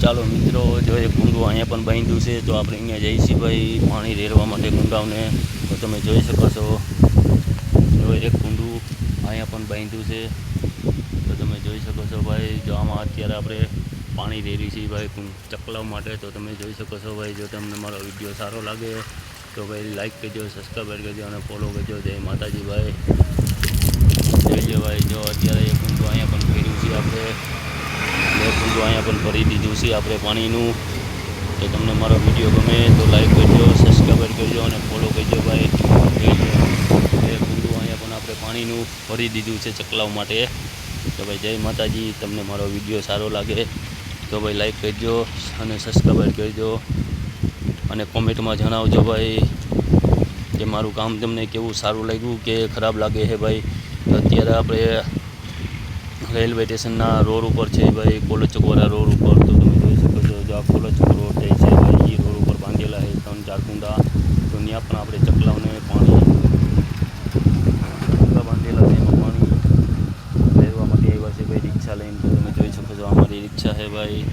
ચાલો મિત્રો, જો એક કુંડું અહીંયા પણ બાંધ્યું છે, તો આપણે અહીંયા જઈએ છીએ ભાઈ પાણી રેડવા માટે કુંડાઓને. તો તમે જોઈ શકો છો, જો એક કુંડું અહીંયા પણ બાંધ્યું છે, તો તમે જોઈ શકો છો ભાઈ. જો આમાં અત્યારે આપણે પાણી રેડી છીએ ભાઈ ચકલાવ માટે. તો તમે જોઈ શકો છો ભાઈ. જો તમને મારો વિડીયો સારો લાગે તો ભાઈ લાઈક કરજો, સબસ્ક્રાઈબ કરજો અને ફોલો કરજો. જય માતાજી ભાઈ. જોઈજો ભાઈ, જો અત્યારે એક કુંડું અહીંયા પણ કર્યું છે આપણે. બે કુંડું અહીંયા પણ ભરી દીધું છે આપણે પાણીનું. તો તમને મારો વિડીયો ગમે તો લાઈક કરજો, સબસ્ક્રાઈબ કરજો અને ફોલો કરજો ભાઈ. જોઈજો, બે કુંડું અહીંયા પણ આપણે પાણીનું ભરી દીધું છે ચકલાવ માટે. તો ભાઈ જય માતાજી. તમને મારો વિડીયો સારો લાગે તો ભાઈ લાઈક કરજો અને સબસ્ક્રાઈબ કરજો અને કોમેન્ટમાં જણાવજો ભાઈ કે મારું કામ તમને કેવું સારું લાગ્યું કે ખરાબ લાગે છે ભાઈ. તો અત્યારે આપણે રેલવે સ્ટેશનના રોડ ઉપર છે ભાઈ, કોલચકવાળા રોડ ઉપર. તો તમે જોઈ શકો છો, જો આ કોલચકો રોડ જાય છે ભાઈ, એ રોડ ઉપર બાંધેલા છે 3-4 કુંડા. તો ત્યાં પણ આપણે ચકલાઓને પાણી બાંધેલા છે, એમાં પાણી લેવા માટે આવ્યા છે ભાઈ રિક્ષા લઈને. તો તમે જોઈ શકો છો, અમારી રિક્ષા છે ભાઈ.